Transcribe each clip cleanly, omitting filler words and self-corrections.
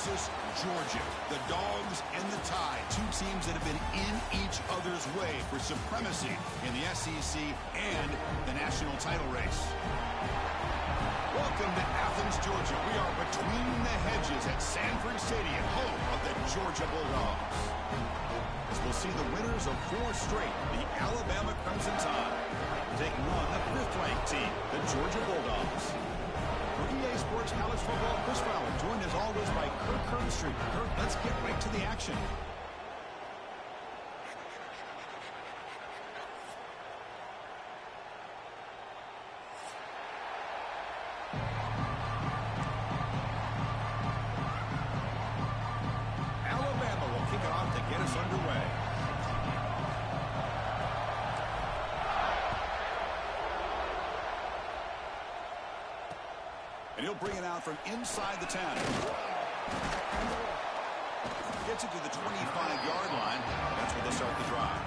versus Georgia. The Dogs and the Tide, two teams that have been in each other's way for supremacy in the SEC and the national title race. Welcome to Athens, Georgia. We are between the hedges at Sanford Stadium, home of the Georgia Bulldogs. As we'll see the winners of 4 straight, the Alabama Crimson Tide, taking on the 5th-ranked team, the Georgia Bulldogs. For EA Sports College Football, Chris Fowler, joined as always by Kirk Herbstreit. Kirk, let's get right to the action. Alabama will kick it off to get us underway. And he'll bring it out from inside the 10. Gets it to the 25-yard line. That's where they'll start the drive.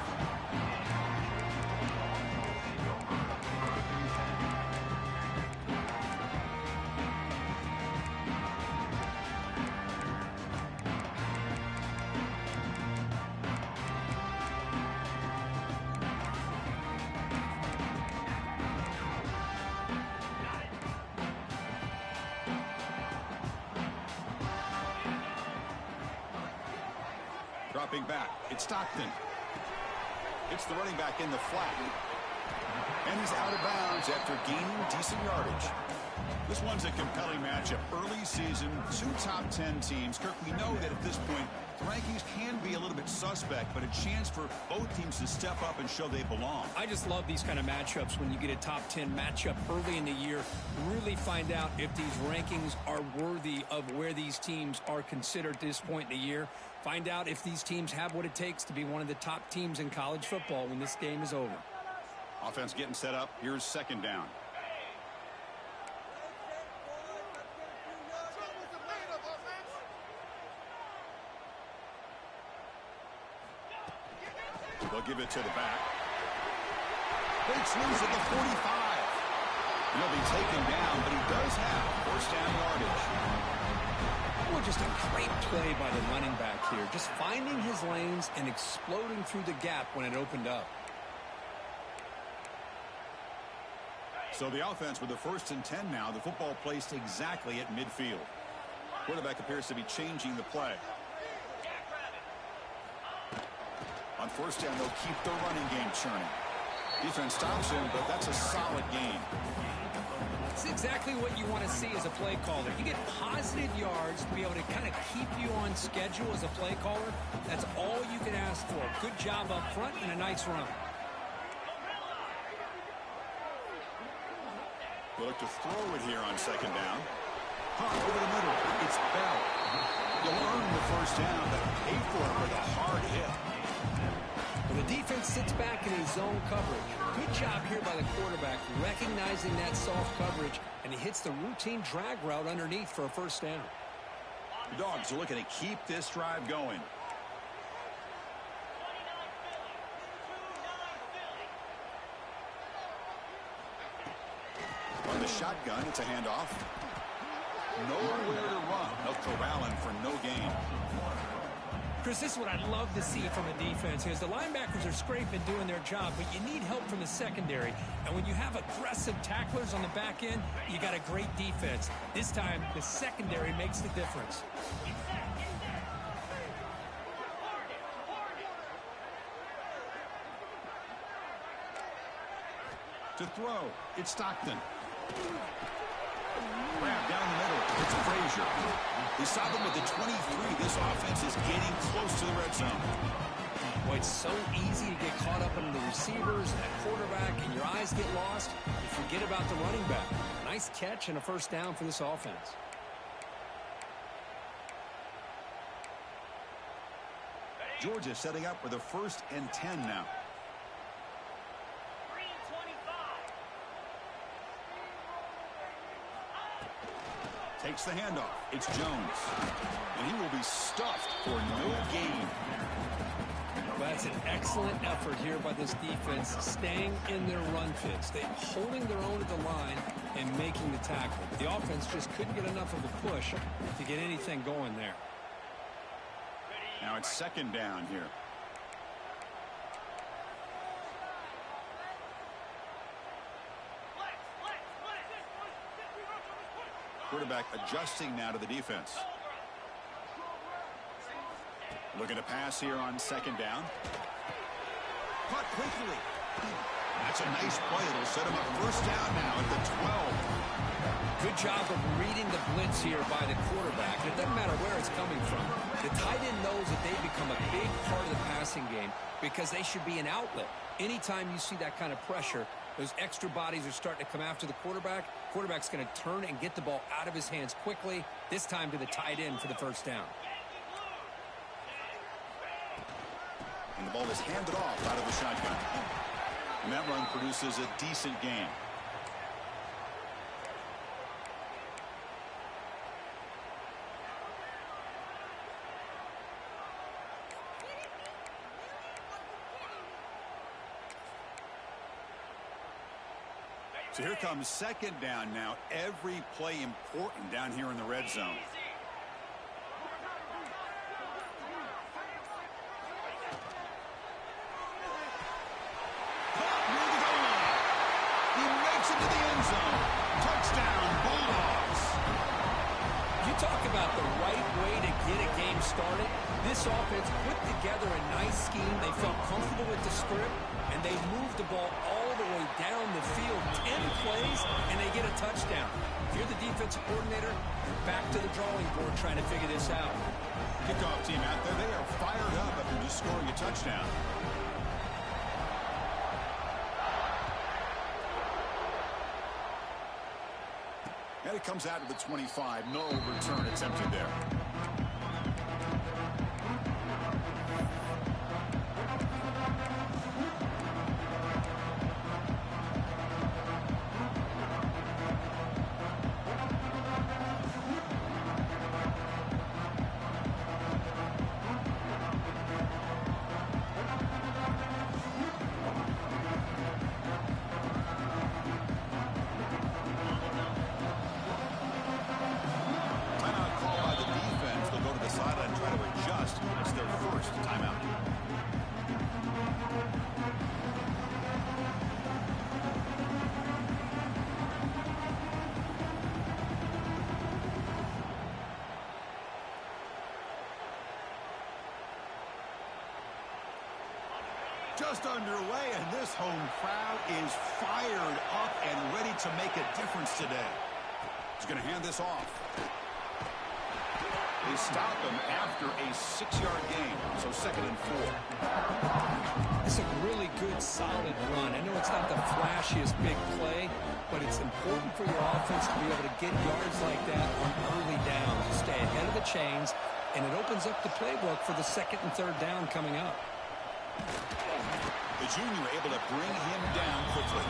Dropping back, it's Stockton. It's the running back in the flat. And he's out of bounds after gaining decent yardage. This one's a compelling matchup. Early season, 2 top 10 teams. Kirk, we know that at this point, the rankings can be a little bit suspect, but a chance for both teams to step up and show they belong. I just love these kind of matchups when you get a top 10 matchup early in the year. Really find out if these rankings are worthy of where these teams are considered at this point in the year. Find out if these teams have what it takes to be one of the top teams in college football when this game is over. Offense getting set up. Here's 2nd down. They'll give it to the back. Breaks loose at the 45. He'll be taken down, but he does have 1st down yardage. Well, just a great play by the running back here. Just finding his lanes and exploding through the gap when it opened up. So the offense with the 1st and 10 now. The football placed exactly at midfield. Quarterback appears to be changing the play. On 1st down, they'll keep the running game churning. Defense stops him, but that's a solid gain. It's exactly what you want to see as a play caller. You get positive yards to be able to kind of keep you on schedule as a play caller. That's all you can ask for. Good job up front and a nice run. We'll look to throw it here on 2nd down. Hard over the middle. It's Bell. You'll earn the 1st down, but pay for it with a hard hit. Well, the defense sits back in his zone coverage. Good job here by the quarterback, recognizing that soft coverage, and he hits the routine drag route underneath for a 1st down. The Dogs are looking to keep this drive going. On the shotgun, it's a handoff. Nowhere to run. They'll corral him for no gain. Chris, this is what I'd love to see from a defense is the linebackers are scraping doing their job, but you need help from the secondary. And when you have aggressive tacklers on the back end, you got a great defense. This time, the secondary makes the difference. To throw, it's Stockton. Grab down the middle. It's Frazier. They stop him with the 23. This offense is getting close to the red zone. Boy, it's so easy to get caught up in the receivers and that quarterback, and your eyes get lost. You forget about the running back. Nice catch and a 1st down for this offense. Georgia setting up with a 1st and 10 now. Takes the handoff. It's Jones. And he will be stuffed for no gain. Well, that's an excellent effort here by this defense, staying in their run fits. They're holding their own at the line, and making the tackle. The offense just couldn't get enough of a push to get anything going there. Now it's second down here. Quarterback adjusting now to the defense. Looking to pass here on second down. Caught quickly. That's a nice play. It'll set him up first down now at the 12. Good job of reading the blitz here by the quarterback. It doesn't matter where it's coming from. The tight end knows that they become a big part of the passing game because they should be an outlet. Anytime you see that kind of pressure, those extra bodies are starting to come after the quarterback. Quarterback's going to turn and get the ball out of his hands quickly, this time to the tight end for the first down. And the ball is handed off out of the shotgun. And that run produces a decent gain. So here comes second down now. Every play important down here in the red zone. He makes it to the end zone. Touchdown, Bulldogs. You talk about the right way to get a game started. This offense put together a nice scheme. They felt comfortable with the script, and they moved the ball all the way down the field. 10 plays, and they get a touchdown. If you're the defensive coordinator, you're back to the drawing board trying to figure this out. Kickoff team out there. They are fired up after just scoring a touchdown. And it comes out to the 25. No return attempted there. Just underway, and this home crowd is fired up and ready to make a difference today. He's going to hand this off. They stop him after a 6-yard gain, so 2nd and 4. It's a really good, solid run. I know it's not the flashiest big play, but it's important for your offense to be able to get yards like that on early downs, to stay ahead of the chains, and it opens up the playbook for the 2nd and 3rd down coming up. The junior able to bring him down quickly.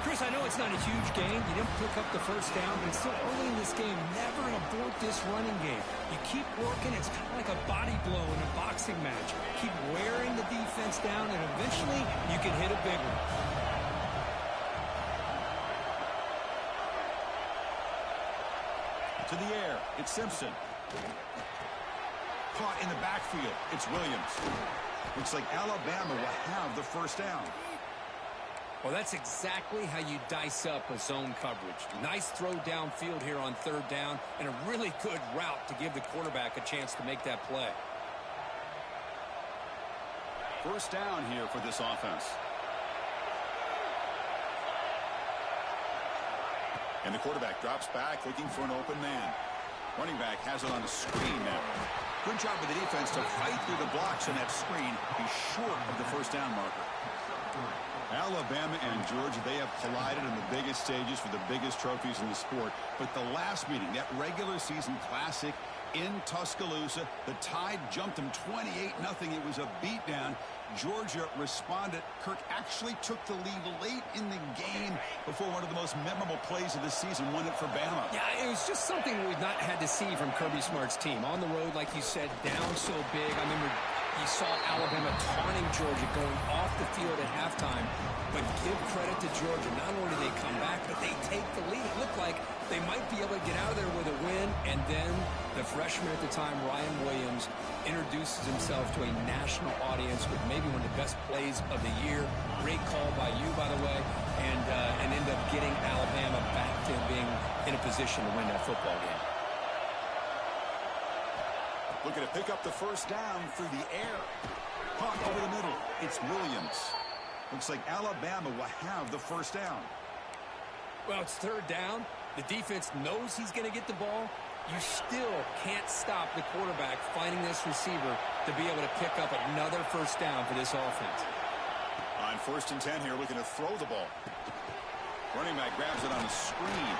Chris, I know it's not a huge gain. You didn't pick up the first down, but it's still early in this game. Never abort this running game. You keep working. It's kind of like a body blow in a boxing match. Keep wearing the defense down, and eventually you can hit a big one. To the air, it's Simpson. Caught in the backfield, it's Williams. Looks like Alabama will have the first down. Well, that's exactly how you dice up a zone coverage. Nice throw downfield here on 3rd down, and a really good route to give the quarterback a chance to make that play. First down here for this offense. And the quarterback drops back, looking for an open man. Running back has it on a screen now. Good job with the defense to fight through the blocks in that screen. Be short of the first down marker. Alabama and Georgia, they have collided in the biggest stages for the biggest trophies in the sport. But the last meeting, that regular season classic in Tuscaloosa, the Tide jumped them 28-0. It was a beatdown. Georgia responded. Kirk actually took the lead late in the game before one of the most memorable plays of the season won it for Bama. Yeah, it was just something we've not had to see from Kirby Smart's team. On the road, like you said, down so big. I remember You saw Alabama taunting Georgia going off the field at halftime. But give credit to Georgia. Not only do they come back, but they take the lead. It looked like they might be able to get out of there with a win. And then the freshman at the time, Ryan Williams, introduces himself to a national audience with maybe one of the best plays of the year. Great call by you, by the way. And end up getting Alabama back to being in a position to win that football game. Looking to pick up the first down through the air. Caught over the middle. It's Williams. Looks like Alabama will have the first down. Well, it's third down. The defense knows he's going to get the ball. You still can't stop the quarterback finding this receiver to be able to pick up another first down for this offense. On 1st and 10 here, looking to throw the ball. Running back grabs it on the screen.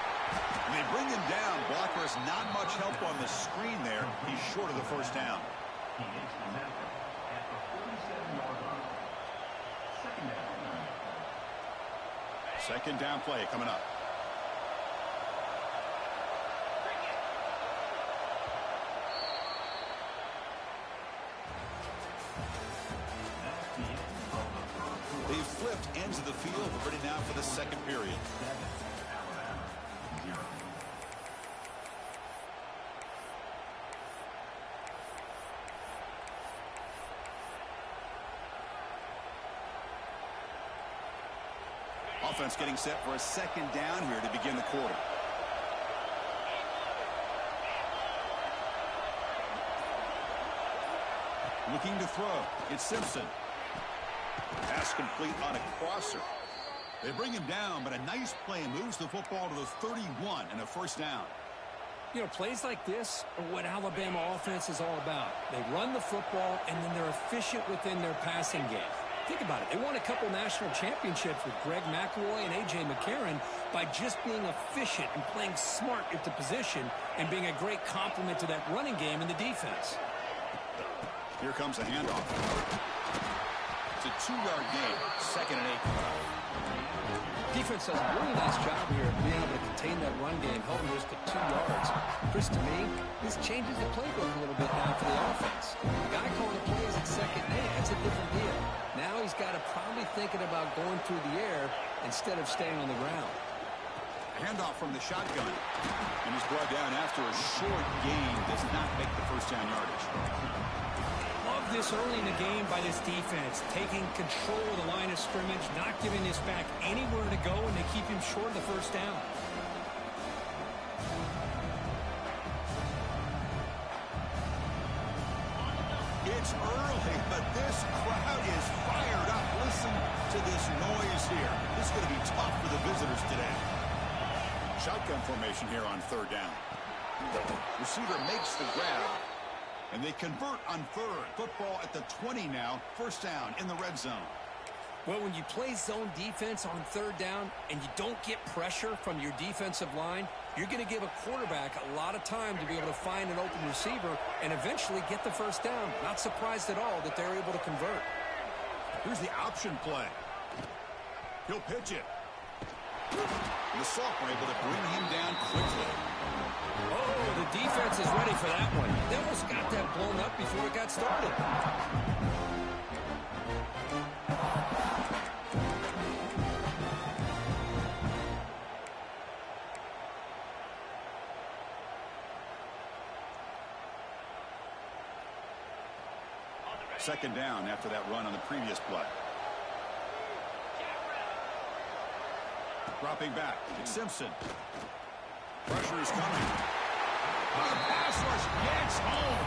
And they bring him down. Blocker has not much help on the screen there. He's short of the first down. Second down play coming up. They've flipped ends of the field. We're ready now for the second period. Offense getting set for a second down here to begin the quarter. Looking to throw. It's Simpson. Pass complete on a crosser. They bring him down, but a nice play moves the football to the 31 and a first down. You know, plays like this are what Alabama offense is all about. They run the football, and then they're efficient within their passing game. Think about it. They won a couple national championships with Greg McElroy and A.J. McCarron by just being efficient and playing smart at the position and being a great complement to that running game in the defense. Here comes a handoff. It's a 2-yard gain. 2nd and 8. Defense does a really nice job here of being able to contain that run game, holding just to 2 yards. Chris, to me, this changes the playbook a little bit now for the offense. The guy calling the plays at 2nd and 8, that's a different deal. Now he's got to probably thinking about going through the air instead of staying on the ground. A handoff from the shotgun. And he's brought down after a short gain. Does not make the first down yardage. Love this early in the game by this defense, taking control of the line of scrimmage, not giving this back anywhere to go, and they keep him short of the first down. It's early, but this crowd is fired up. Listen to this noise here. This is going to be tough for the visitors today. Shotgun formation here on 3rd down. The receiver makes the grab. And they convert on 3rd. Football at the 20 now. First down in the red zone. Well, when you play zone defense on 3rd down and you don't get pressure from your defensive line, you're going to give a quarterback a lot of time to be able to find an open receiver and eventually get the first down. Not surprised at all that they're able to convert. Here's the option play. He'll pitch it. And the Sophomore able to bring him down quickly. Oh, the defense is ready for that one. They almost got that blown up before it got started. Second down after that run on the previous play. Dropping back. It's Simpson. Pressure is coming. Oh, the pass rush gets home.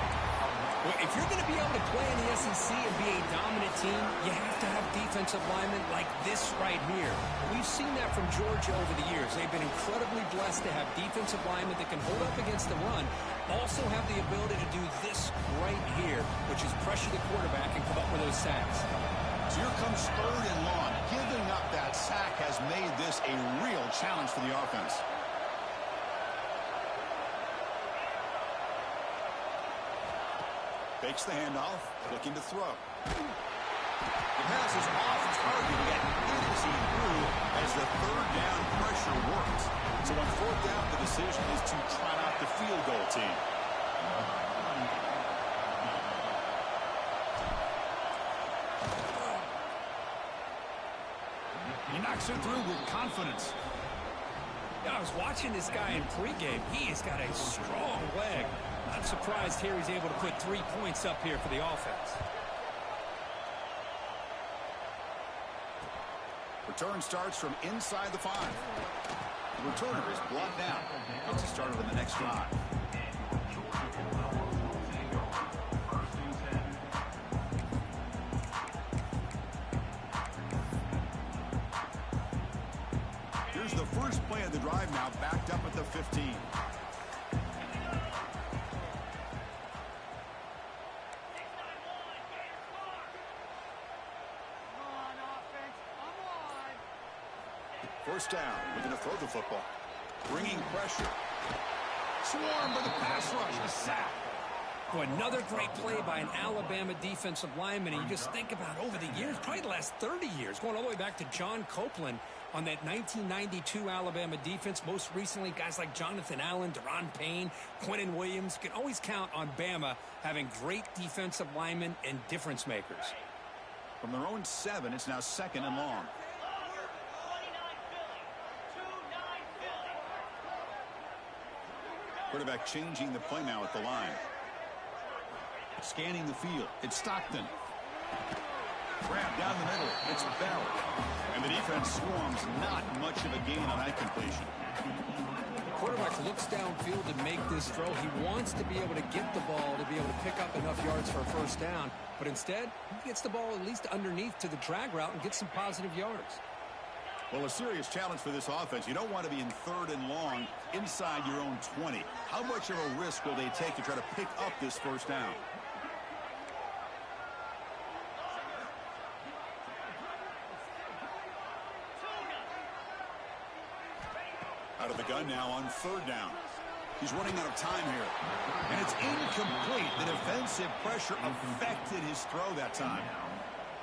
Well, if you're going to be able to play in the SEC and be a dominant team, you have to have defensive linemen like this right here. We've seen that from Georgia over the years. They've been incredibly blessed to have defensive linemen that can hold up against the run, also have the ability to do this right here, which is pressure the quarterback and come up with those sacks. So here comes 3rd and long. Giving up that sack has made this a real challenge for the offense. Fakes the handoff, looking to throw. The pass is off target, yet is he through as the 3rd down pressure works. So on 4th down, the decision is to try out the field goal team. He knocks it through with confidence. Yeah, I was watching this guy in pregame. He has got a strong leg. I'm surprised here he's able to put 3 points up here for the offense. Return starts from inside the 5. The returner is blocked down. Gets it started on the next drive. Here's the first play of the drive now, backed up at the 15. First down, looking to throw the football. Bringing pressure. Swarmed by the pass rush. A sack. Boy, another great play by an Alabama defensive lineman. And you just think about over the years, probably the last 30 years, going all the way back to John Copeland on that 1992 Alabama defense. Most recently, guys like Jonathan Allen, Deron Payne, Quentin Williams. You can always count on Bama having great defensive linemen and difference makers. From their own 7, it's now 2nd and long. Quarterback changing the play now at the line. Scanning the field. It's Stockton. Grab down the middle. It's Bell. And the defense swarms. Not much of a gain on that completion. The quarterback looks downfield to make this throw. He wants to be able to get the ball to be able to pick up enough yards for a first down. But instead, he gets the ball at least underneath to the drag route and gets some positive yards. Well, a serious challenge for this offense. You don't want to be in 3rd and long inside your own 20. How much of a risk will they take to try to pick up this first down? Out of the gun now on 3rd down. He's running out of time here. And it's incomplete. The defensive pressure affected his throw that time.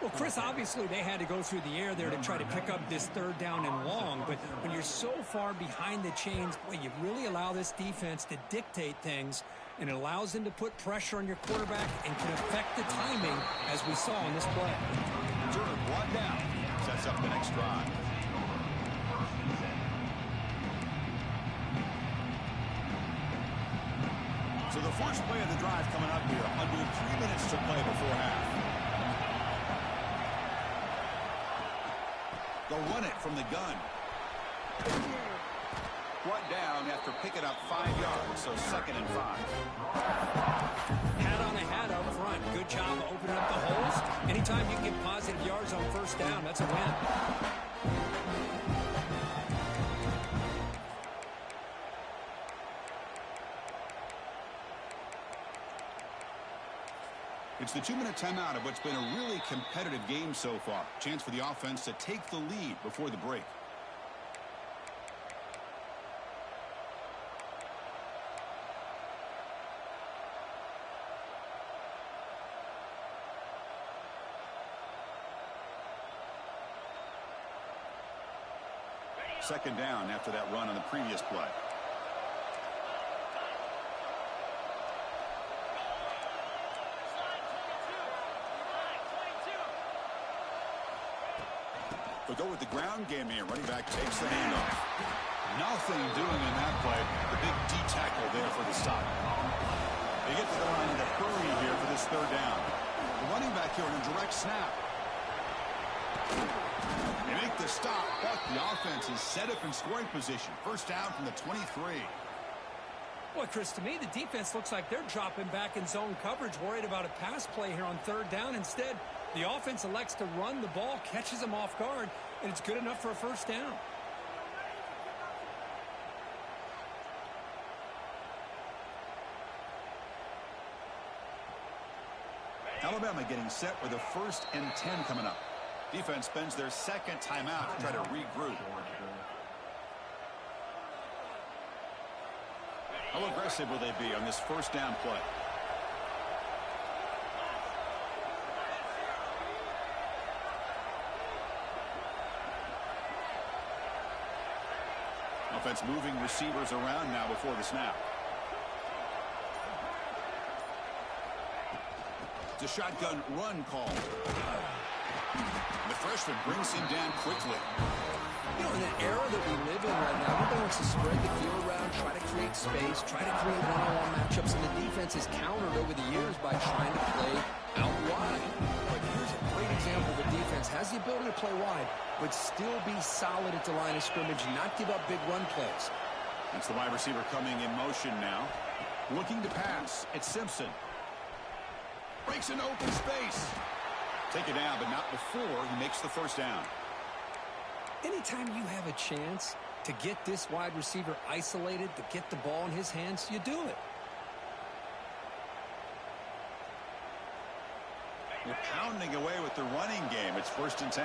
Well, Chris, obviously they had to go through the air there to try to pick up this 3rd down and long. But when you're so far behind the chains, boy, you really allow this defense to dictate things. And it allows them to put pressure on your quarterback and can affect the timing, as we saw in this play. Turner brought down. Sets up the next drive. So the first play of the drive coming up here. Under 3 minutes to play before half. They'll run it from the gun. Brought down after picking up 5 yards, so 2nd and 5. Hat on a hat up front. Good job opening up the holes. Anytime you can get positive yards on first down, that's a win. It's the 2-minute timeout of what's been a really competitive game so far. Chance for the offense to take the lead before the break. Second down after that run on the previous play. They'll go with the ground game here. Running back takes the handoff. Nothing doing in that play. The big D tackle there for the stop. They get to the line in a hurry here for this 3rd down. The running back here on a direct snap. They make the stop, but the offense is set up in scoring position. First down from the 23. Boy, Chris, to me, the defense looks like they're dropping back in zone coverage, worried about a pass play here on 3rd down. Instead, the offense elects to run the ball, catches them off guard, and it's good enough for a first down. Alabama getting set with a 1st and 10 coming up. Defense spends their 2nd timeout to try to regroup. How aggressive will they be on this first down play? Offense moving receivers around now before the snap. It's a shotgun run call. The freshman brings him down quickly. You know, in the era that we live in right now, everybody wants to spread the field around, try to create space, try to create one-on-one matchups, and the defense has countered over the years by trying to play out wide. But here's a great example of a defense has the ability to play wide, but still be solid at the line of scrimmage and not give up big run plays. It's the wide receiver coming in motion now. Looking to pass. It's Simpson. Breaks into open space. Take it down, but not before he makes the first down. Anytime you have a chance to get this wide receiver isolated, to get the ball in his hands, you do it. They're pounding away with the running game. It's 1st and 10.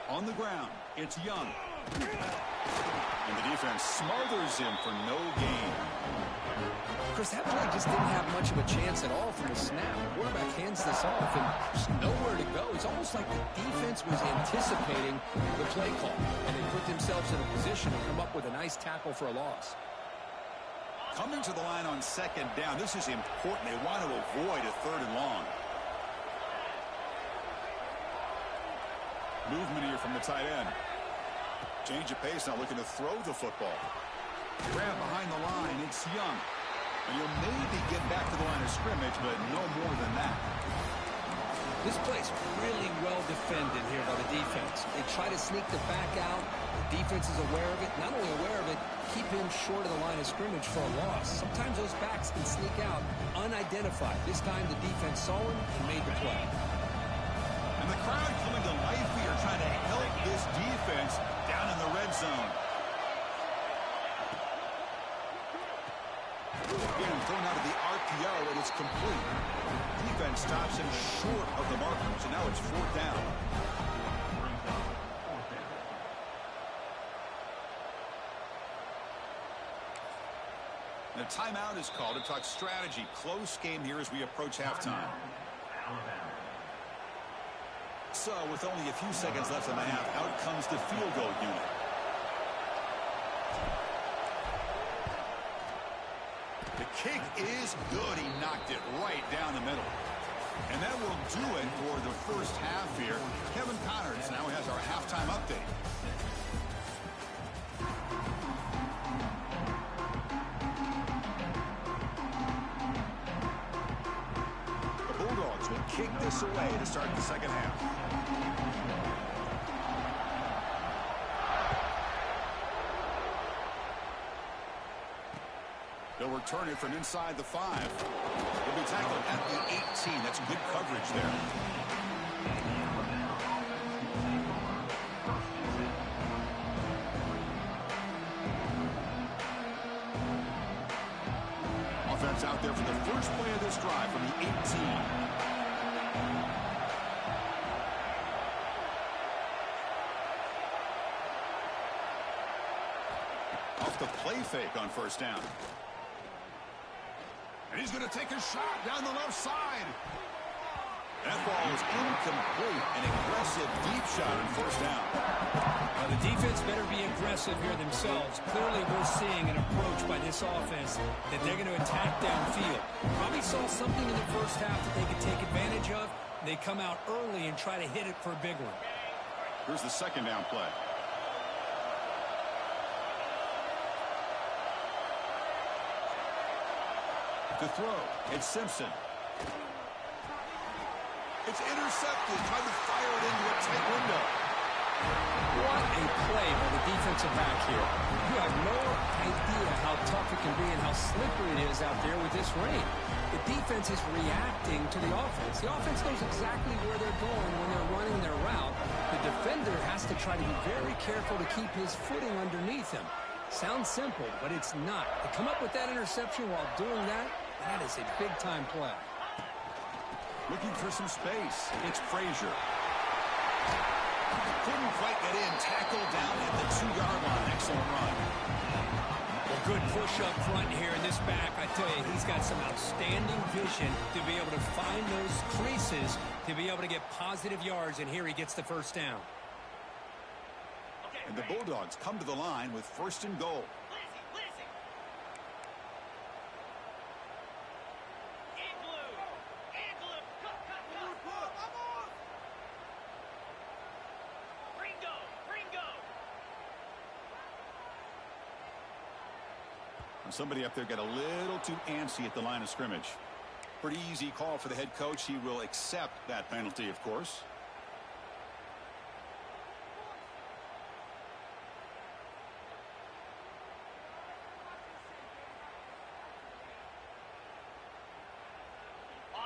On the ground, it's Young. And the defense smothers him for no gain. Chris, that play just didn't have much of a chance at all from the snap. The quarterback hands this off, and there's nowhere to go. It's almost like the defense was anticipating the play call, and they put themselves in a position to come up with a nice tackle for a loss. Coming to the line on 2nd down. This is important. They want to avoid a 3rd and long. Movement here from the tight end. Change of pace, now looking to throw the football. Grab behind the line, it's Young. And you'll maybe get back to the line of scrimmage, but no more than that. This play's really well defended here by the defense. They try to sneak the back out. The defense is aware of it. Not only aware of it, keep him short of the line of scrimmage for a loss. Sometimes those backs can sneak out unidentified. This time the defense saw him and made the play. And the crowd coming to life here, trying to help this defense down in the red zone. Again, thrown out of the RPO, and it's complete. Defense stops him short of the markers, and now it's 4th down. And a timeout is called to talk strategy. Close game here as we approach halftime. So, with only a few seconds left in the half, out comes the field goal unit. The kick is good. He knocked it right down the middle. And that will do it for the first half here. Kevin Connors now has our halftime update. The Bulldogs will kick this away to start the second half. They'll return it from inside the 5. He'll be tackled at the 18. That's good coverage there. Offense out there for the first play of this drive from the 18. Off the play fake on 1st down. And he's going to take a shot down the left side. That ball is incomplete. An aggressive deep shot on 1st down. Now the defense better be aggressive here themselves. Clearly we're seeing an approach by this offense that they're going to attack downfield. Probably saw something in the first half that they could take advantage of. They come out early and try to hit it for a big one. Here's the 2nd down play. To throw, it's Simpson. It's intercepted, trying to fire it into a tight window. What a play by the defensive back here. You have no idea how tough it can be and how slippery it is out there with this rain. The defense is reacting to the offense. The offense knows exactly where they're going when they're running their route. The defender has to try to be very careful to keep his footing underneath him. Sounds simple, but it's not. To come up with that interception while doing that, that is a big-time play. Looking for some space. It's Frazier. Couldn't quite get in. Tackled down at the 2-yard line. Excellent run. Well, good push up front here in this back. I tell you, he's got some outstanding vision to be able to find those creases, to be able to get positive yards, and here he gets the 1st down. And the Bulldogs come to the line with 1st and goal. Somebody up there got a little too antsy at the line of scrimmage. Pretty easy call for the head coach. He will accept that penalty, of course.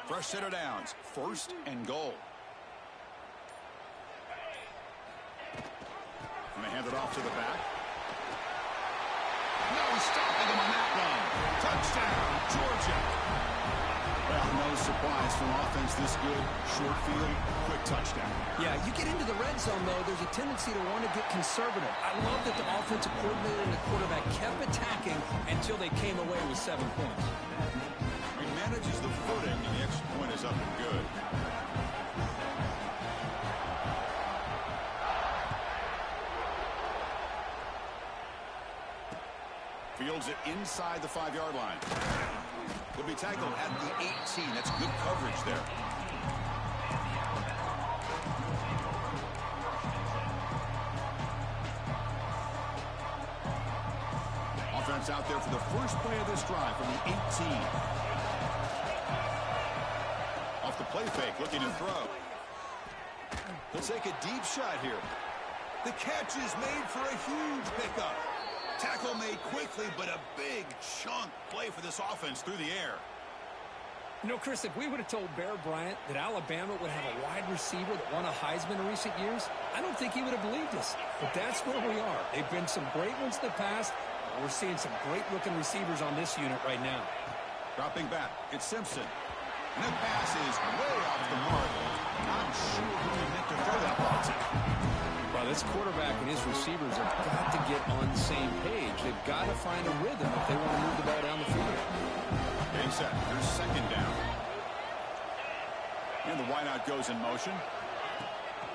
Fresh set of downs. 1st and goal. And they hand it off to the back. No stopping him on that run. Touchdown, Georgia. Well, no surprise from offense this good. Short field, quick touchdown. Yeah, you get into the red zone, though, there's a tendency to want to get conservative. I love that the offensive coordinator and the quarterback kept attacking until they came away with 7 points. He manages the footing, and the extra point is up and good. Fields it inside the 5-yard line. Will be tackled at the 18. That's good coverage there. Offense out there for the first play of this drive from the 18. Off the play fake, looking to throw. He'll take a deep shot here. The catch is made for a huge pickup. Tackle made quickly, but a big chunk play for this offense through the air. You know, Chris, if we would have told Bear Bryant that Alabama would have a wide receiver that won a Heisman in recent years, I don't think he would have believed us. But that's where we are. They've been some great ones in the past. We're seeing some great-looking receivers on this unit right now. Dropping back, it's Simpson. And that pass is way off the mark. Not sure who he meant to throw that ball to. Well, this quarterback and his receivers have got to get on the same page. They've got to find a rhythm if they want to move the ball down the field. Getting set. Here's 2nd down. And the wideout goes in motion.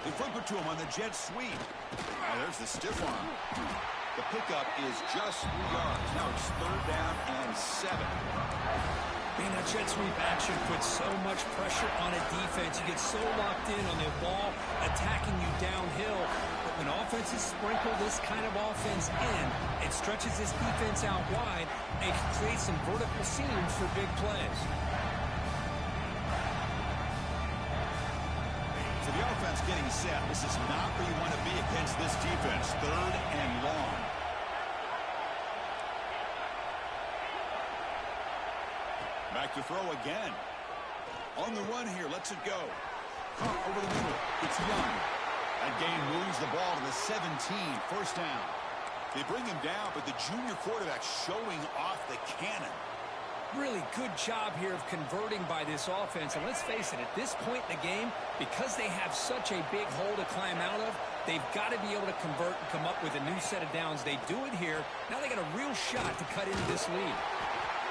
They flip it to him on the jet sweep. Now there's the stiff arm. The pickup is just 3 yards. Now it's 3rd down and 7. Man, that jet sweep action puts so much pressure on a defense. You get so locked in on the ball attacking you downhill. But when offenses sprinkle this kind of offense in, it stretches this defense out wide and can create some vertical seams for big plays. So the offense getting set. This is not where you want to be against this defense. 3rd and long. Back to throw again. On the run here, lets it go. Over the middle, it's Young. That gain moves the ball to the 17, 1st down. They bring him down, but the junior quarterback showing off the cannon. Really good job here of converting by this offense. And let's face it, at this point in the game, because they have such a big hole to climb out of, they've got to be able to convert and come up with a new set of downs. They do it here. Now they got a real shot to cut into this lead.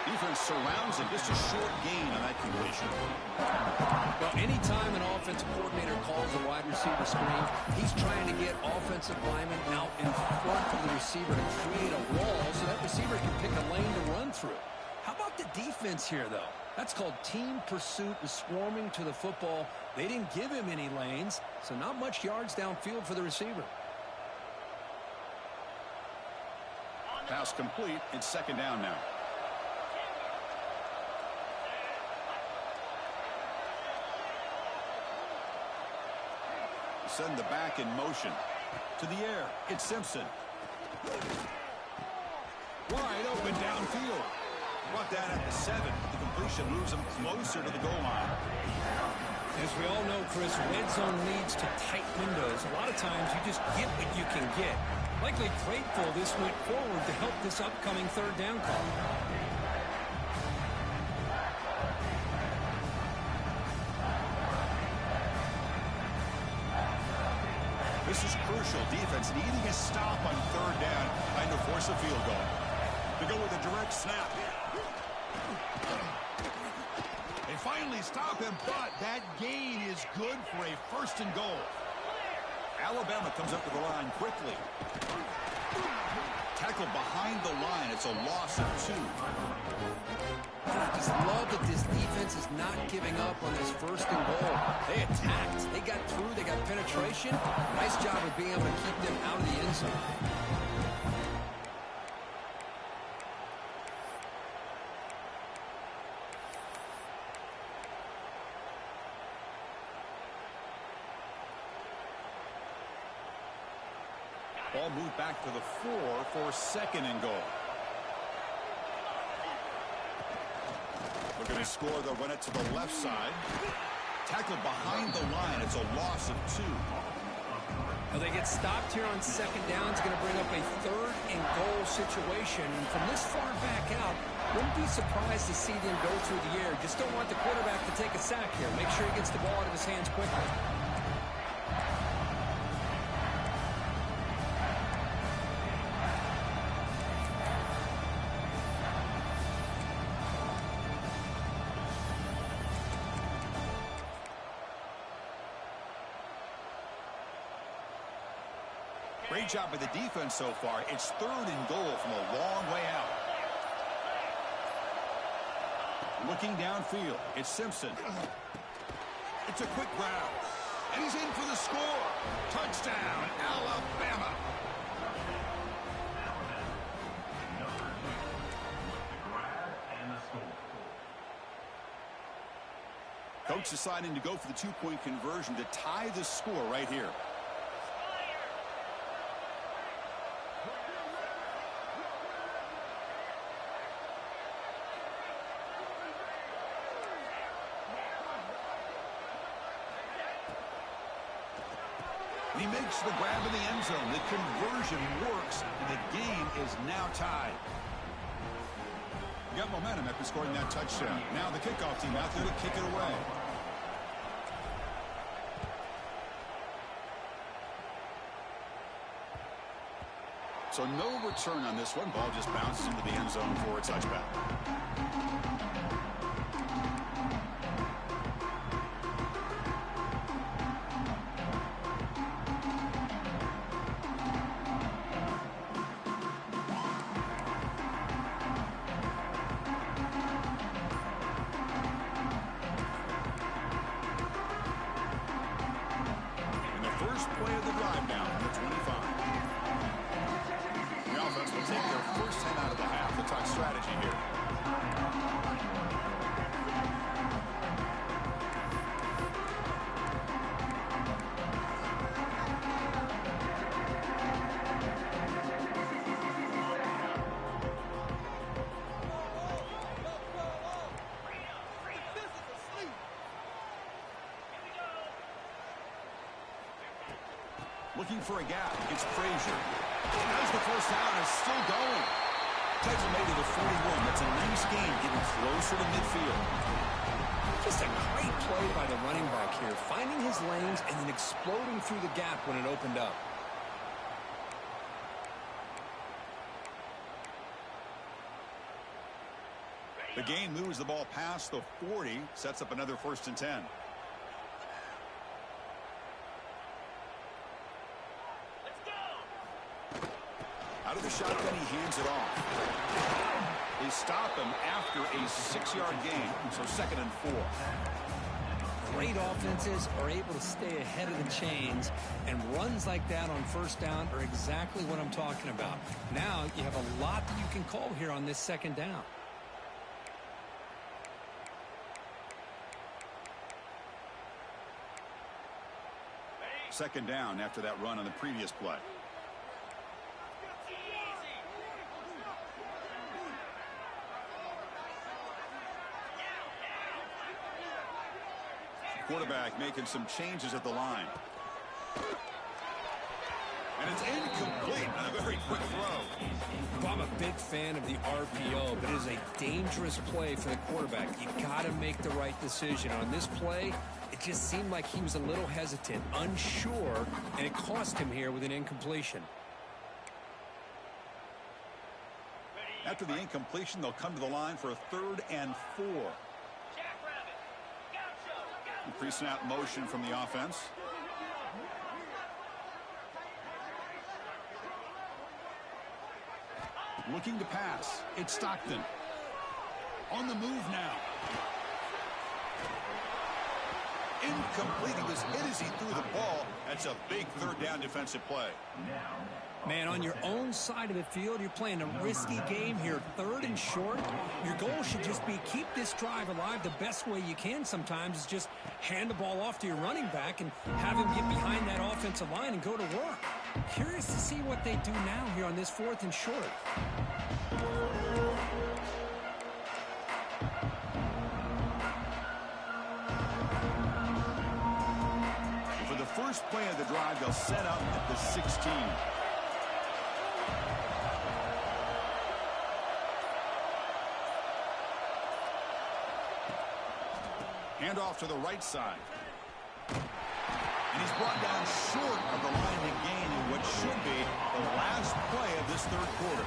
Defense surrounds him. Just a short gain on that completion. Well, anytime an offensive coordinator calls a wide receiver screen, he's trying to get offensive linemen out in front of the receiver to create a wall so that receiver can pick a lane to run through. How about the defense here, though? That's called team pursuit and swarming to the football. They didn't give him any lanes, so not much yards downfield for the receiver. Pass complete. It's 2nd down now. Send the back in motion. To the air, it's Simpson. Wide open downfield. Brought that at the 7. The completion moves him closer to the goal line. As we all know, Chris, red zone leads to tight windows. A lot of times you just get what you can get. Likely grateful this went forward to help this upcoming 3rd down call. This is crucial. Defense needing a stop on 3rd down, trying to force a field goal. They go with a direct snap. They finally stop him, but that gain is good for a 1st and goal. Alabama comes up to the line quickly. Tackled behind the line. It's a loss of 2. I just love that this defense is not giving up on this 1st and goal. They attacked. They got through. They got penetration. Nice job of being able to keep them out of the end zone. Ball moved back to the 4 for second and goal. Looking to score, they'll run it to the left side. Tackled behind the line. It's a loss of 2. Well, they get stopped here on second down. It's going to bring up a third and goal situation. And from this far back out, wouldn't be surprised to see them go through the air. Just don't want the quarterback to take a sack here. Make sure he gets the ball out of his hands quickly. Great job by the defense so far. It's third and goal from a long way out. Looking downfield, it's Simpson. It's a quick grab. And he's in for the score. Touchdown, Alabama. Coach deciding to go for the 2-point conversion to tie the score right here. He makes the grab in the end zone. The conversion works, and the game is now tied. Got momentum after scoring that touchdown. Now the kickoff team out there to kick it away. So no return on this one. Ball just bounces into the end zone for a touchback. Looking for a gap. It's Frazier. Has the first down. Is still going. Tackle made to the 41. That's a nice game, getting closer to midfield. Just a great play by the running back here, finding his lanes and then exploding through the gap when it opened up. The gain moves the ball past the 40, sets up another 1st and 10. Out of the shotgun, he hands it off. They stop him after a 6-yard gain, so 2nd and 4. Great offenses are able to stay ahead of the chains, and runs like that on 1st down are exactly what I'm talking about. Now you have a lot that you can call here on this 2nd down. Second down after that run on the previous play. Quarterback making some changes at the line. And it's incomplete on a very quick throw. Well, I'm a big fan of the RPO, but it is a dangerous play for the quarterback. You got to make the right decision. On this play, it just seemed like he was a little hesitant, unsure, and it cost him here with an incompletion. After the incompletion, they'll come to the line for a 3rd and 4. Pre-snap motion from the offense. Looking to pass. It's Stockton. On the move now. Incomplete. He was hit as he threw the ball. That's a big 3rd down defensive play. Man, on your own side of the field, you're playing a risky game here, 3rd and short. Your goal should just be keep this drive alive. The best way you can sometimes is just hand the ball off to your running back and have him get behind that offensive line and go to work. Curious to see what they do now here on this 4th and short. For the first play of the drive, they'll set up at the 16. Hand off to the right side. And he's brought down short of the line to gain in what should be the last play of this third quarter.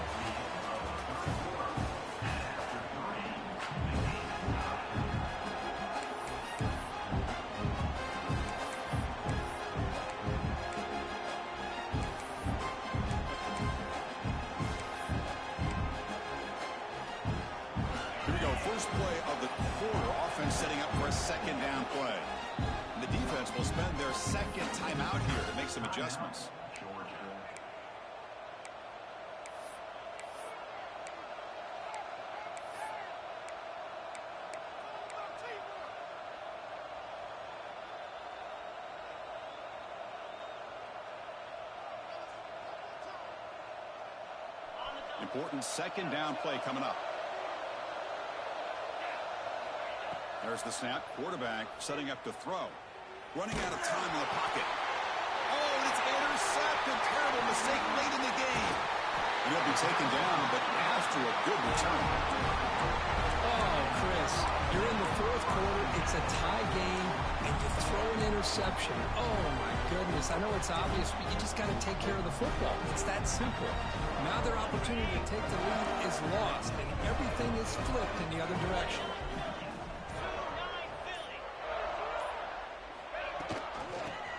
Here we go, first play of the quarter. Offense setting up for a second down play. The defense will spend their second timeout here to make some adjustments. Important second down play coming up. There's the snap. Quarterback setting up to throw. Running out of time in the pocket. Oh, and it's intercepted. Terrible mistake late in the game. And he'll be taken down, but after a good return. Oh, Chris, you're in the 4th quarter. It's a tie game, and you throw an interception. Oh, my goodness. I know it's obvious, but you just got to take care of the football. It's that simple. Now their opportunity to take the lead is lost, and everything is flipped in the other direction.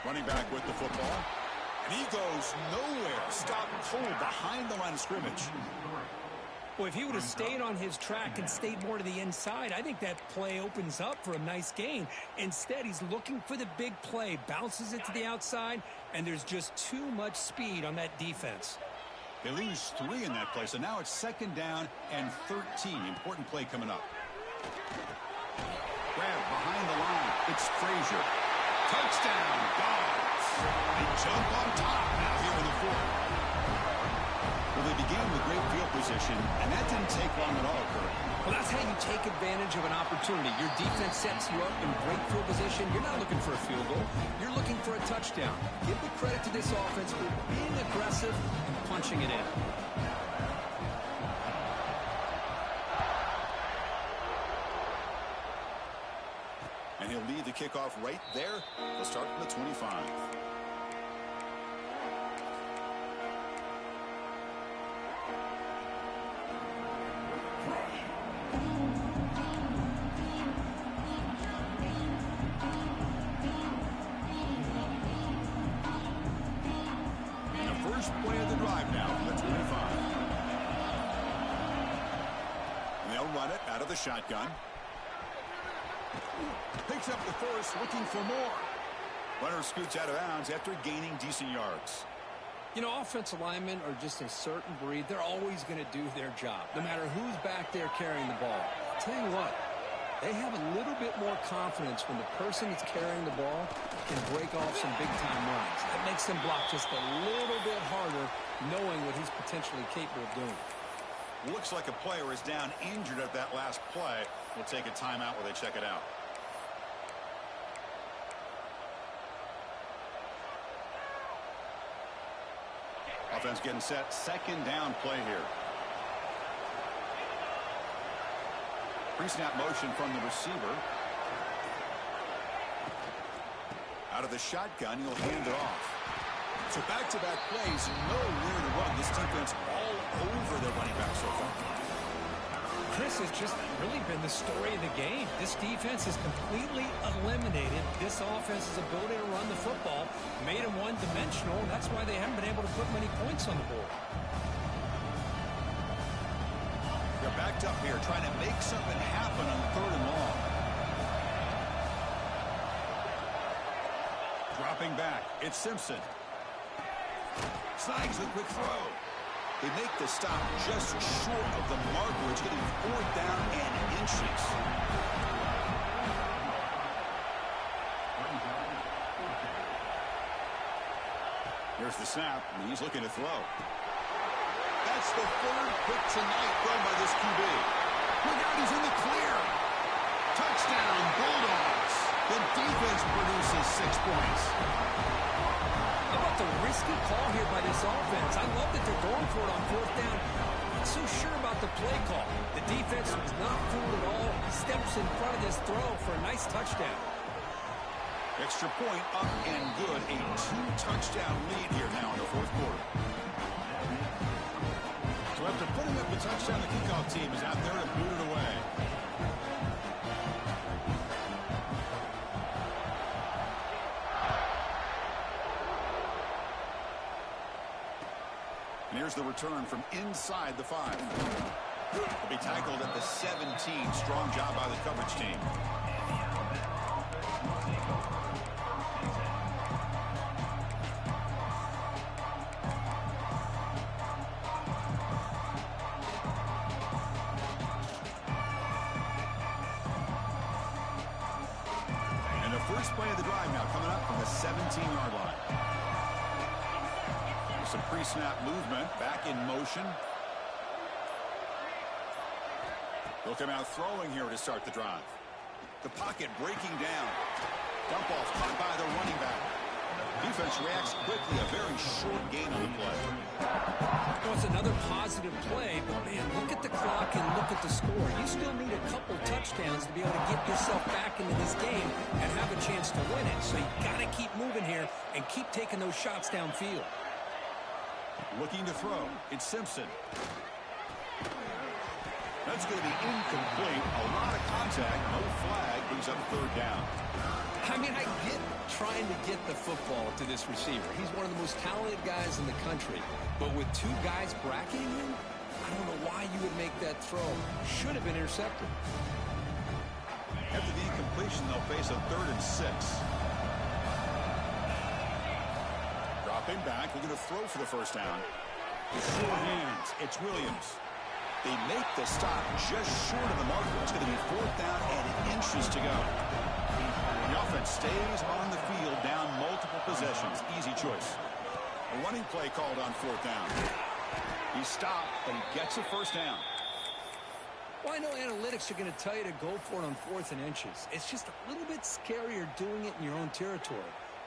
Running back with the football. And he goes nowhere. Stopped cold behind the line of scrimmage. Well, if he would have stayed on his track and stayed more to the inside, I think that play opens up for a nice gain. Instead, he's looking for the big play. Bounces it to the outside, and there's just too much speed on that defense. They lose 3 in that play, so now it's second down and 13. Important play coming up. Grab behind the line. It's Frazier. Touchdown, Dogs. They jump on top now here in the 4th. Well, they began with great field position, and that didn't take long at all, Kurt. Well, that's how you take advantage of an opportunity. Your defense sets you up in great field position. You're not looking for a field goal. You're looking for a touchdown. Give the credit to this offense for being aggressive and punching it in. And he'll lead the kickoff right there. They'll start from the 25. And the first play of the drive now from the 25. And they'll run it out of the shotgun. Picks up the first, looking for more. Runner scoots out of bounds after gaining decent yards. You know, offensive linemen are just a certain breed. They're always going to do their job, no matter who's back there carrying the ball. I'll tell you what, they have a little bit more confidence when the person that's carrying the ball can break off some big-time runs. That makes them block just a little bit harder, knowing what he's potentially capable of doing. Looks like a player is down injured at that last play. We'll take a timeout while they check it out. Offense getting set. Second down play here. Pre-snap motion from the receiver. Out of the shotgun, he'll hand it off. So back-to-back plays, nowhere to run. This defense all over their running back so far. Chris, has just really been the story of the game. This defense has completely eliminated this offense's ability to run the football, made them one-dimensional, and that's why they haven't been able to put many points on the board. They're backed up here, trying to make something happen on 3rd and long. Dropping back, it's Simpson. Snags the quick throw. They make the stop just short of the marker. It's getting 4th down and inches. Their Here's the snap, and he's looking to throw. That's the third pick tonight thrown by this QB. Look out, he's in the clear. Touchdown, Bulldogs. The defense produces 6 points. How about the risky call here by this offense? I love that they're going for it on 4th down. Not so sure about the play call. The defense was not fooled at all. Steps in front of this throw for a nice touchdown. Extra point up and good. A 2-touchdown lead here now in the 4th quarter. So after putting up the touchdown, the kickoff team is out there to boot it away. And here's the return from inside the 5. He'll be tackled at the 17. Strong job by the coverage team. And the first play of the drive now coming up from the 17-yard line. Some pre-snap movement, back in motion. They'll come out throwing here to start the drive. The pocket breaking down. Dump off caught by the running back. Defense reacts quickly. A very short gain on the play. Well, it's another positive play, but man, look at the clock and look at the score. You still need a couple touchdowns to be able to get yourself back into this game and have a chance to win it. So you got to keep moving here and keep taking those shots downfield. Looking to throw. It's Simpson. That's going to be incomplete. A lot of contact. No flag. Brings up 3rd down. I mean, I get trying to get the football to this receiver. He's one of the most talented guys in the country. But with 2 guys bracketing him, I don't know why you would make that throw. Should have been intercepted. After the incompletion, they'll face a 3rd and 6. Dropping back, looking to throw for the 1st down. Short hands, it's Williams. They make the stop just short of the marker. It's going to be 4th down and inches to go. The offense stays on the field, down multiple possessions. Easy choice. A running play called on 4th down. He stopped, but he gets a 1st down. Well, I know analytics are going to tell you to go for it on 4th and inches. It's just a little bit scarier doing it in your own territory.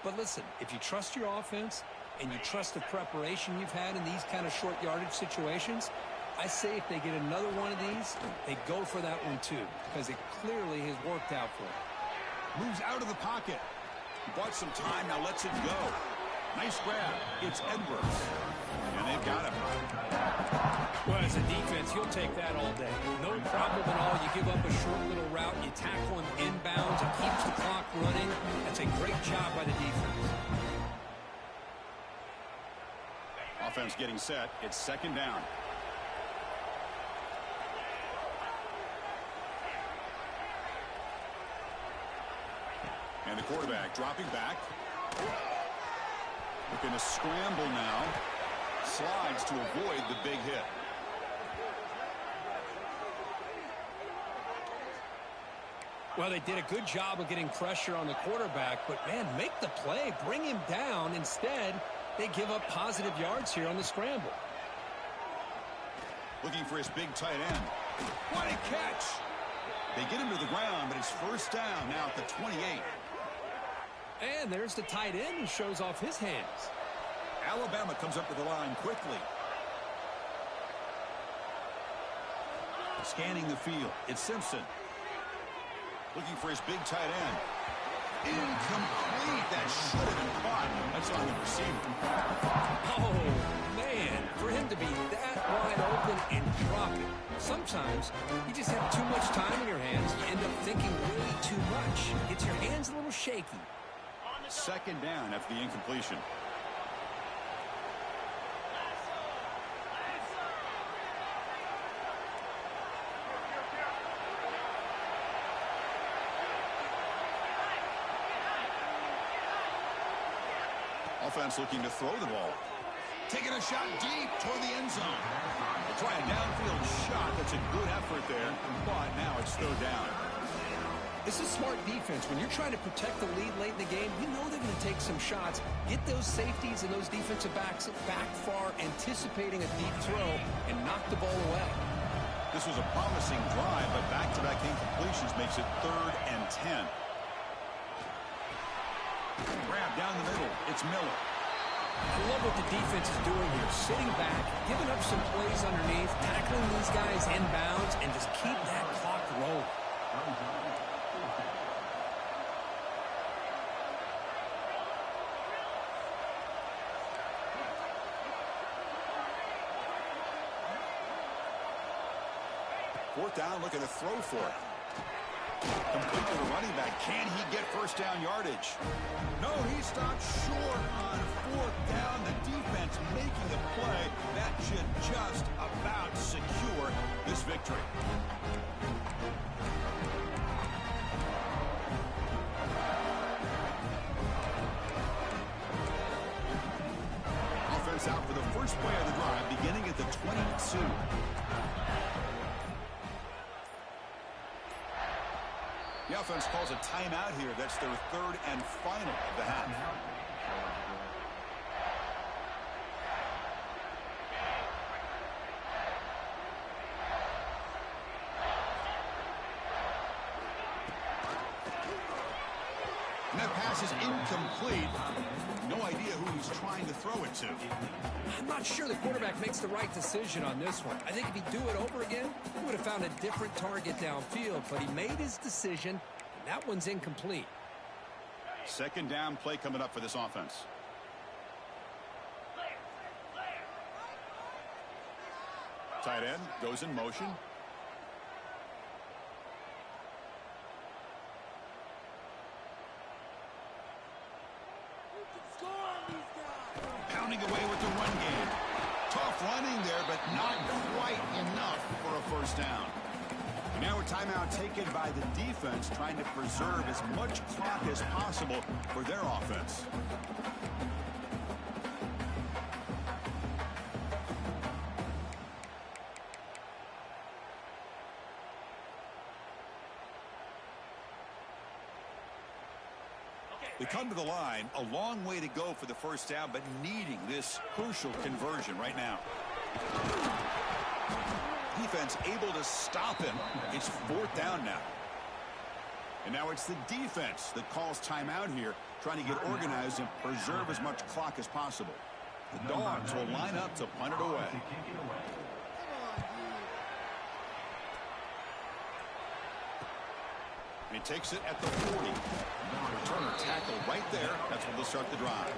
But listen, if you trust your offense and you trust the preparation you've had in these kind of short yardage situations, I say if they get another one of these, they go for that one too, because it clearly has worked out for them. Moves out of the pocket. He bought some time, now lets it go. Nice grab. It's Edwards. And they've got him. Well, as a defense, you'll take that all day. No problem at all. You give up a short little route, you tackle him inbounds, it keeps the clock running. That's a great job by the defense. Offense getting set. It's 2nd down. And the quarterback dropping back. Looking to scramble now. Slides to avoid the big hit. Well, they did a good job of getting pressure on the quarterback, but, man, make the play. Bring him down. Instead, they give up positive yards here on the scramble. Looking for his big tight end. What a catch! They get him to the ground, but it's 1st down now at the 28. And there's the tight end who shows off his hands. Alabama comes up to the line quickly. Scanning the field. It's Simpson. Looking for his big tight end. Incomplete. That should have been caught. That's on the receiver. Oh, man. For him to be that wide open and drop it. Sometimes you just have too much time in your hands. You end up thinking way too much. Gets your hands a little shaky. 2nd down after the incompletion. Offense looking to throw the ball. Taking a shot deep toward the end zone. They'll try a downfield shot. That's a good effort there. But now it's 3rd down. This is smart defense. When you're trying to protect the lead late in the game, you know they're going to take some shots, get those safeties and those defensive backs back far, anticipating a deep throw, and knock the ball away. This was a promising drive, but back-to-back incompletions makes it 3rd and 10. Grab down the middle. It's Miller. I love what the defense is doing here. Sitting back, giving up some plays underneath, tackling these guys inbounds, and just keep that clock rolling. Fourth down, looking to throw for it. Complete to the running back. Can he get first down yardage? No, he stopped short on 4th down. The defense making a play that should just about secure this victory. Offense out for the first play of the drive, beginning at the 22. The offense calls a timeout here. That's their 3rd and final of the half. And that pass is incomplete. No idea who he's trying to throw it to. I'm not sure the quarterback makes the right decision on this one. I think if he'd do it over again, he would have found a different target downfield, but he made his decision, and that one's incomplete. 2nd down play coming up for this offense. Tight end goes in motion. Pounding away with the run game. Tough running there, but not quite enough for a first down. And now a timeout taken by the defense, trying to preserve as much clock as possible for their offense. They come to the line, a long way to go for the first down, but needing this crucial conversion right now. Defense able to stop him. It's 4th down now. And now it's the defense that calls timeout here, trying to get organized and preserve as much clock as possible. The Dogs will line up to punt it away. He takes it at the 40. Returner tackle right there. That's where they'll start the drive.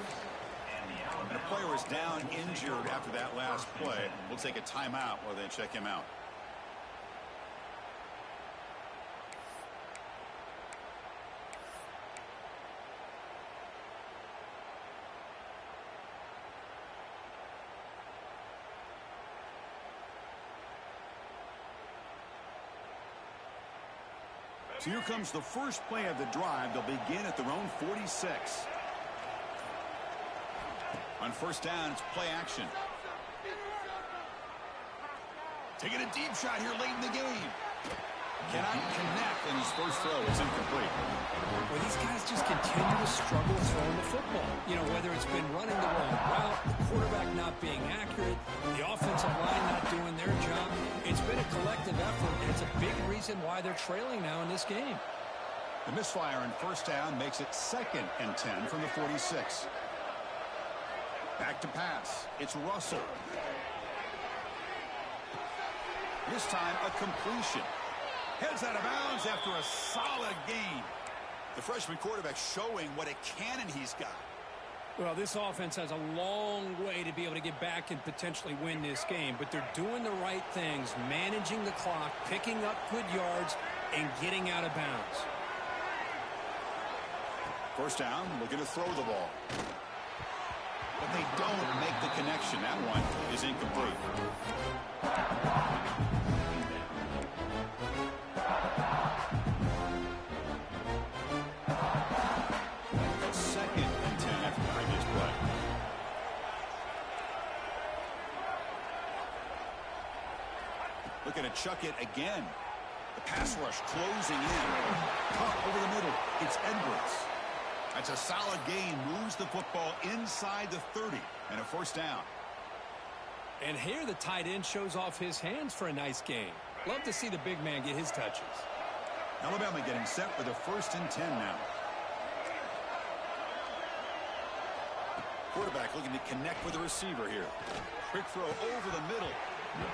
And a player is down injured after that last play. We'll take a timeout while they check him out. So here comes the first play of the drive. They'll begin at their own 46. On first down, it's play action. Taking a deep shot here late in the game. Cannot connect, and his first throw is incomplete. Well, these guys just continue to struggle throwing the football. You know, whether it's been running the wrong route, the quarterback not being accurate, the offensive line not doing their job. It's been a collective effort, and it's a big reason why they're trailing now in this game. The misfire on first down makes it 2nd and 10 from the 46. Back to pass. It's Russell. This time, a completion. Heads out of bounds after a solid gain. The freshman quarterback showing what a cannon he's got. Well, this offense has a long way to be able to get back and potentially win this game, but they're doing the right things, managing the clock, picking up good yards, and getting out of bounds. First down, looking to throw the ball. But they don't make the connection. That one is incomplete. Looking to chuck it again. The pass rush closing in. Cut over the middle. It's Edwards. That's a solid gain. Moves the football inside the 30 and a first down. And here the tight end shows off his hands for a nice gain. Love to see the big man get his touches. Alabama getting set for the 1st and 10 now. Quarterback looking to connect with the receiver here. Quick throw over the middle.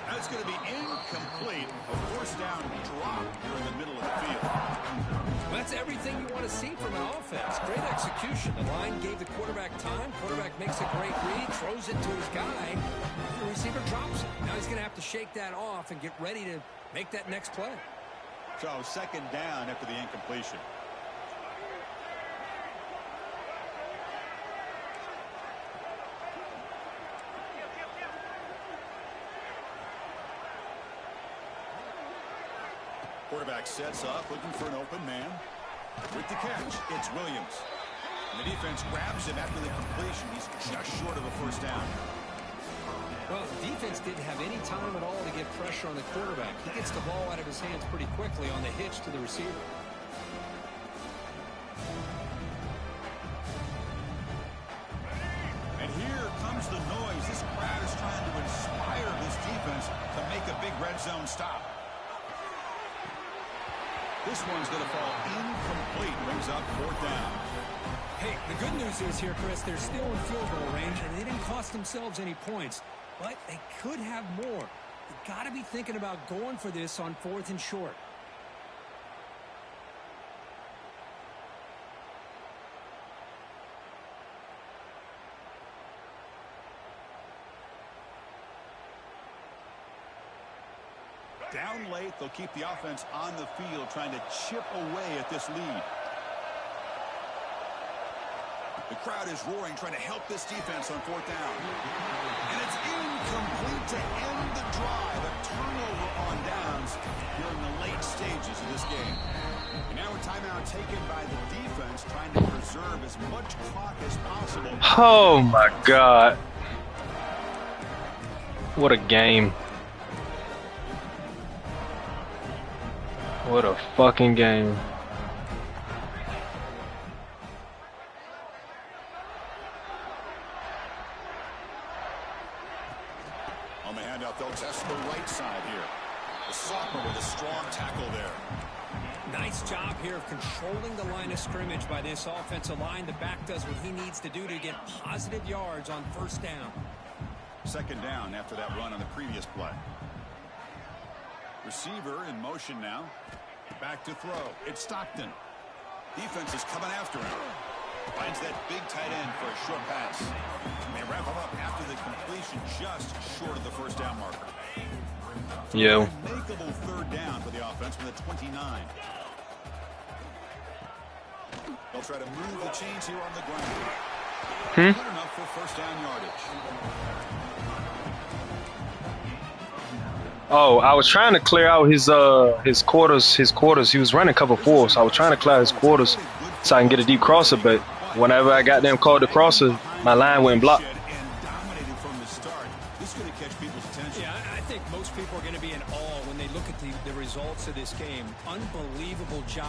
That's going to be incomplete. A first down drop here in the middle of the field. Well, that's everything you want to see from an offense. Great execution. The line gave the quarterback time. Quarterback makes a great read, throws it to his guy. The receiver drops it. Now he's going to have to shake that off and get ready to make that next play. So 2nd down after the incompletion. Quarterback sets up, looking for an open man. With the catch, it's Williams. And the defense grabs him after the completion. He's just short of a first down. Well, the defense didn't have any time at all to get pressure on the quarterback. He gets the ball out of his hands pretty quickly on the hitch to the receiver. And here comes the noise. This crowd is trying to inspire this defense to make a big red zone stop. This one's going to fall incomplete. Brings up 4th down. Hey, the good news is here, Chris, they're still in field goal range, and they didn't cost themselves any points. But they could have more. You've got to be thinking about going for this on 4th and short. Down late, they'll keep the offense on the field, trying to chip away at this lead. The crowd is roaring, trying to help this defense on 4th down. And it's incomplete to end the drive. A turnover on downs here in the late stages of this game. And now a timeout taken by the defense, trying to preserve as much clock as possible. Oh, my God. What a game. What a fucking game. On the handout, they'll test the right side here. The sophomore with a strong tackle there. Nice job here of controlling the line of scrimmage by this offensive line. The back does what he needs to do to get positive yards on 1st down. 2nd down after that run on the previous play. Receiver in motion now. Back to throw. It's Stockton. Defense is coming after him. Finds that big tight end for a short pass. And they wrap him up after the completion, just short of the first down marker. Yeah. Makeable 3rd down for the offense with a 29. They'll try to move the chains here on the ground. Good enough for first down yardage. Oh, I was trying to clear out his quarters. He was running cover 4, so I was trying to clear his quarters so I can get a deep crosser. But whenever I got them called the crosser, my line went blocked. Yeah, I think most people are going to be in awe when they look at the results of this game. Unbelievable job.